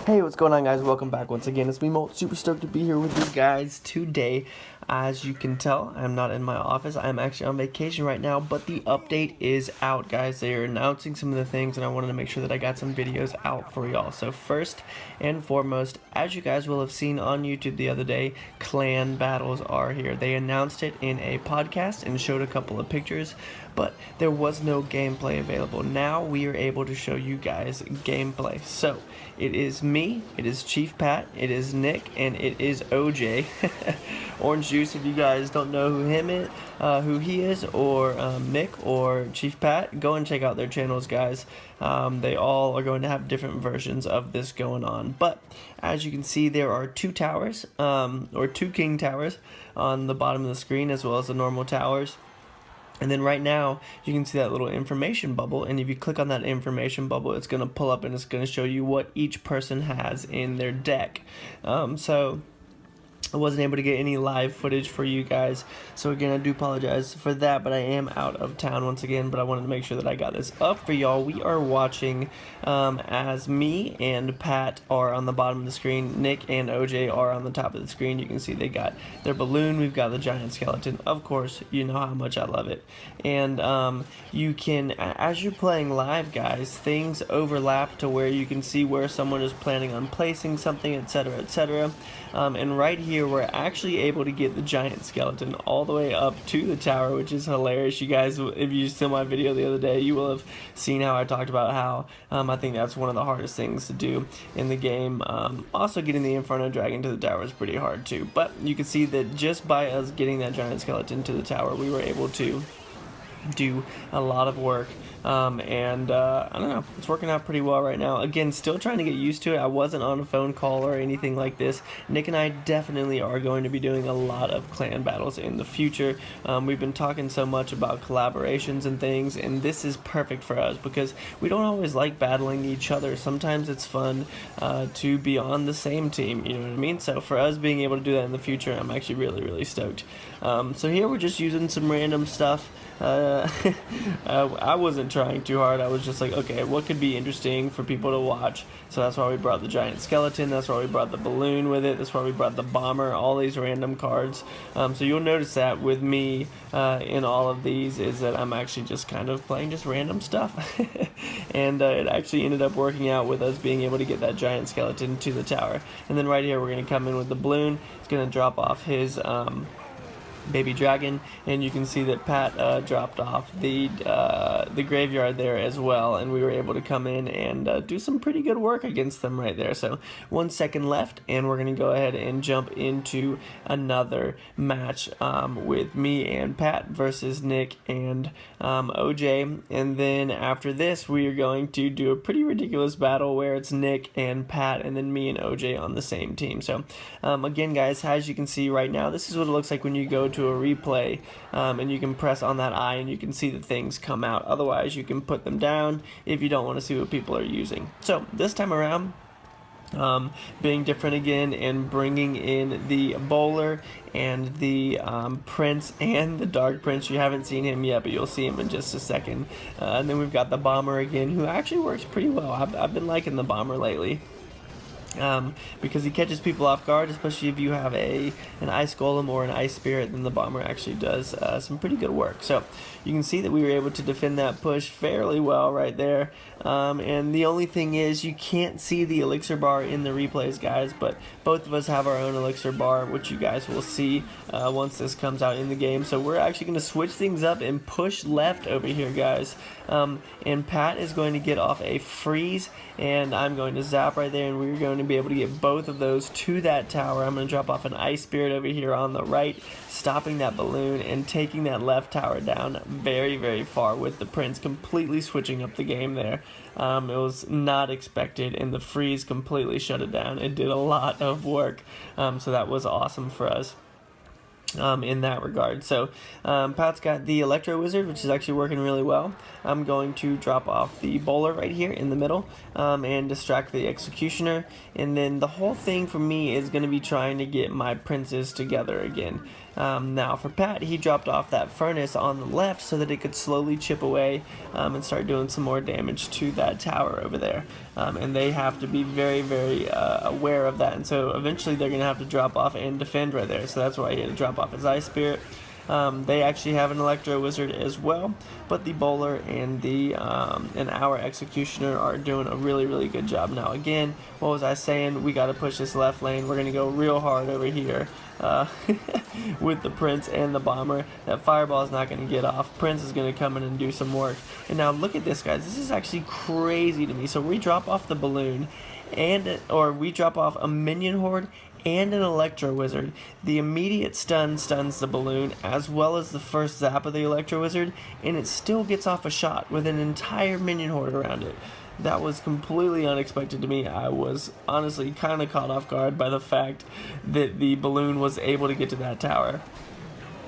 Hey, what's going on, guys? Welcome back once again. It's me, Molt. Super stoked to be here with you guys today. As you can tell, I'm not in my office. I'm actually on vacation right now, but the update is out, guys. They are announcing some of the things, and I wanted to make sure that I got some videos out for y'all. So first and foremost, as you guys will have seen on YouTube the other day, clan battles are here. They announced it in a podcast and showed a couple of pictures, but there was no gameplay available. Now we are able to show you guys gameplay. So it is me, it is Chief Pat, it is Nick, and it is OJ. Orange Juice, if you guys don't know who he is, or Nick or Chief Pat, go and check out their channels, guys. They all are going to have different versions of this going on. But as you can see, there are two towers, or two king towers on the bottom of the screen, as well as the normal towers. And then right now, you can see that little information bubble, and if you click on that information bubble, it's going to pull up and it's going to show you what each person has in their deck. So I wasn't able to get any live footage for you guys, so again, I do apologize for that, but I am out of town once again, but I wanted to make sure that I got this up for y'all. We are watching as me and Pat are on the bottom of the screen, Nick and OJ are on the top of the screen. You can see they got their balloon, we've got the giant skeleton, of course, you know how much I love it. And you can, as you're playing live, guys, things overlap to where you can see where someone is planning on placing something, etc., etc. And right here, we're actually able to get the giant skeleton all the way up to the tower, which is hilarious. You guys, if you saw my video the other day, you will have seen how I talked about how I think that's one of the hardest things to do in the game. Also, getting the Inferno Dragon to the tower is pretty hard too. But you can see that just by us getting that giant skeleton to the tower, we were able to do a lot of work. I don't know, it's working out pretty well right now. Again, still trying to get used to it. I wasn't on a phone call or anything like this. Nick and I definitely are going to be doing a lot of clan battles in the future. We've been talking so much about collaborations and things, and this is perfect for us because we don't always like battling each other. Sometimes it's fun to be on the same team, you know what I mean? So for us being able to do that in the future, I'm actually really stoked. So here we're just using some random stuff. I wasn't trying too hard. I was just like, okay, what could be interesting for people to watch? So that's why we brought the giant skeleton, that's why we brought the balloon with it, that's why we brought the bomber, all these random cards. So you'll notice that with me in all of these is that I'm actually just kind of playing just random stuff. And it actually ended up working out with us being able to get that giant skeleton to the tower. And then right here we're going to come in with the balloon. It's going to drop off his baby dragon, and you can see that Pat dropped off the graveyard there as well, and we were able to come in and do some pretty good work against them right there. So 1 second left, and we're going to go ahead and jump into another match with me and Pat versus Nick and OJ, and then after this we are going to do a pretty ridiculous battle where it's Nick and Pat and then me and OJ on the same team. So again, guys, as you can see right now, this is what it looks like when you go to a replay, and you can press on that eye and you can see the things come out. Otherwise, you can put them down if you don't want to see what people are using. So this time around, being different again and bringing in the bowler and the prince and the dark prince. You haven't seen him yet, but you'll see him in just a second. And then we've got the bomber again, who actually works pretty well. I've been liking the bomber lately. Because he catches people off guard, especially if you have an ice golem or an ice spirit, then the bomber actually does some pretty good work. So you can see that we were able to defend that push fairly well right there. And the only thing is, you can't see the elixir bar in the replays, guys, but both of us have our own elixir bar, which you guys will see once this comes out in the game. So we're actually going to switch things up and push left over here, guys. And Pat is going to get off a freeze, and I'm going to zap right there, and we're going to be able to get both of those to that tower. I'm going to drop off an ice spirit over here on the right, stopping that balloon and taking that left tower down very far with the prince, completely switching up the game there. It was not expected, and the freeze completely shut it down. It did a lot of work, so that was awesome for us. In that regard. So Pat's got the Electro Wizard, which is actually working really well. I'm going to drop off the Bowler right here in the middle and distract the Executioner, and then the whole thing for me is going to be trying to get my princes together again. Now for Pat, he dropped off that furnace on the left so that it could slowly chip away and start doing some more damage to that tower over there. And they have to be very, very aware of that. And so eventually they're going to have to drop off and defend right there. So that's why he had to drop off his Ice Spirit. They actually have an Electro Wizard as well, but the Bowler and our Executioner are doing a really, really good job. Now again, what was I saying? We got to push this left lane. We're going to go real hard over here with the Prince and the Bomber. That Fireball is not going to get off. Prince is going to come in and do some work. And now look at this, guys. This is actually crazy to me. So we drop off the Balloon, or we drop off a Minion Horde and an Electro Wizard. The immediate stun stuns the Balloon as well as the first zap of the Electro Wizard, and it still gets off a shot with an entire Minion Horde around it. That was completely unexpected to me. I was honestly kind of caught off guard by the fact that the Balloon was able to get to that tower.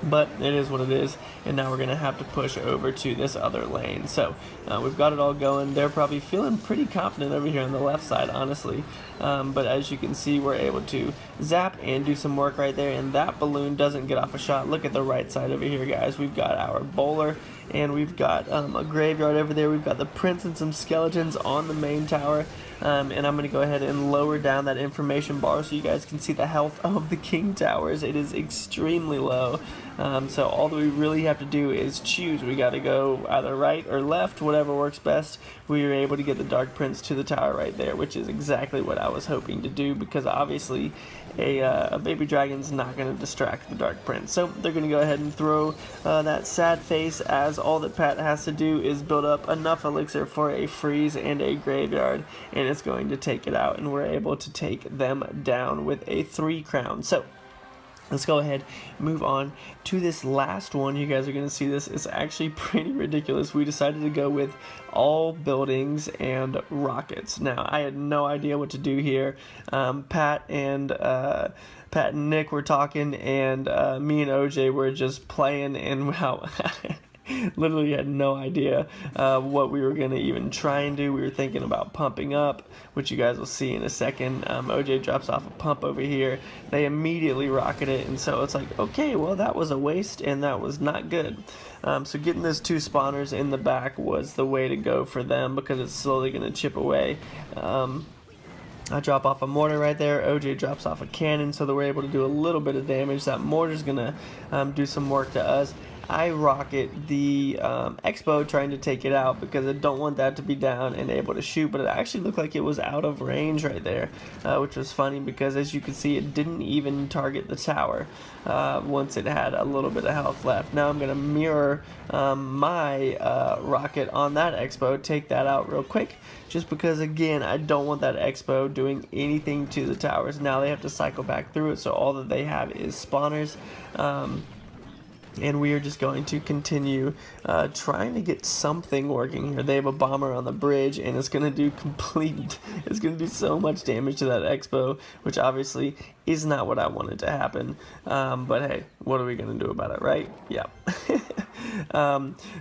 But it is what it is, and now we're going to have to push over to this other lane. So we've got it all going. They're probably feeling pretty confident over here on the left side, honestly. But as you can see, we're able to zap and do some work right there, and that Balloon doesn't get off a shot. Look at the right side over here, guys. We've got our Bowler, and we've got a Graveyard over there. We've got the Prince and some Skeletons on the main tower. And I'm going to go ahead and lower down that information bar so you guys can see the health of the King Towers. It is extremely low. So all that we really have to do is choose. We got to go either right or left, whatever works best. We were able to get the Dark Prince to the tower right there, which is exactly what I was hoping to do, because obviously a baby dragon's not going to distract the Dark Prince. So they're going to go ahead and throw that sad face, as all that Pat has to do is build up enough elixir for a freeze and a graveyard, and it's going to take it out, and we're able to take them down with a 3 crown. So let's go ahead and move on to this last one. You guys are going to see this. It's actually pretty ridiculous. We decided to go with all buildings and rockets. Now, I had no idea what to do here. Pat and Nick were talking, and me and OJ were just playing, and how literally had no idea what we were going to even try and do. We were thinking about pumping up, which you guys will see in a second. OJ drops off a pump over here. They immediately rocket it, and so it's like, okay, well, that was a waste, and that was not good. So getting those 2 spawners in the back was the way to go for them, because it's slowly going to chip away. I drop off a mortar right there. OJ drops off a cannon, so that we're able to do a little bit of damage. That mortar's going to do some work to us. I rocket the Expo trying to take it out, because I don't want that to be down and able to shoot, but it actually looked like it was out of range right there, which was funny, because as you can see, it didn't even target the tower once it had a little bit of health left. Now I'm going to mirror my rocket on that Expo, take that out real quick, just because, again, I don't want that Expo doing anything to the towers. Now they have to cycle back through it, so all that they have is spawners. And we are just going to continue trying to get something working here. They have a bomber on the bridge, and it's going to do it's going to do so much damage to that Expo, which obviously is not what I wanted to happen. But hey, what are we going to do about it, right? Yeah.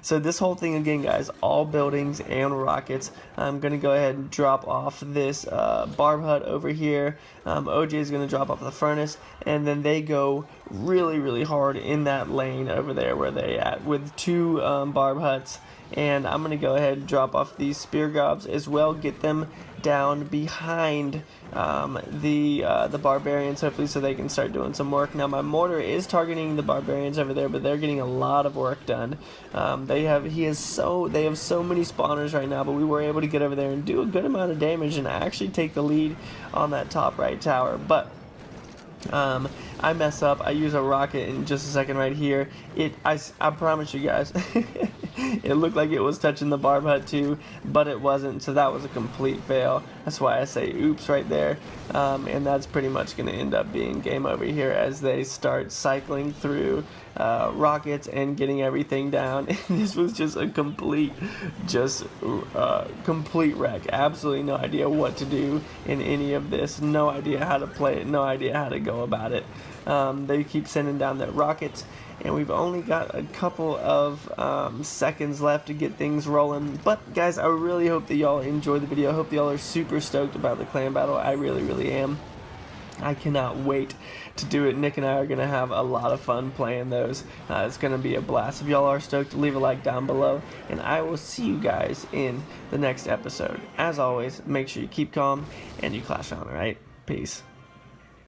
So this whole thing again, guys, all buildings and rockets. I'm going to go ahead and drop off this barb hut over here. OJ is going to drop off the furnace, and then they go really, really hard in that lane over there where they at with 2 barb huts. And I'm going to go ahead and drop off these spear gobs as well, get them down behind the barbarians, hopefully, so they can start doing some work. Now my mortar is targeting the barbarians over there, but they're getting a lot of work done. They have so many spawners right now, but we were able to get over there and do a good amount of damage and actually take the lead on that top right tower. But I mess up. I use a rocket in just a second right here. I promise you guys, it looked like it was touching the barb hut too, but it wasn't, so that was a complete fail. That's why I say oops right there. And that's pretty much going to end up being game over here as they start cycling through rockets and getting everything down. And this was just a complete wreck. Absolutely no idea what to do in any of this. No idea how to play it. No idea how to go about it. They keep sending down their rockets, and we've only got a couple of seconds left to get things rolling. But guys, I really hope that y'all enjoy the video. I hope that y'all are super stoked about the clan battle. I really, really am. I cannot wait to do it. Nick and I are going to have a lot of fun playing those. It's going to be a blast. If y'all are stoked, leave a like down below, and I will see you guys in the next episode. As always, make sure you keep calm and you clash on, alright? Peace.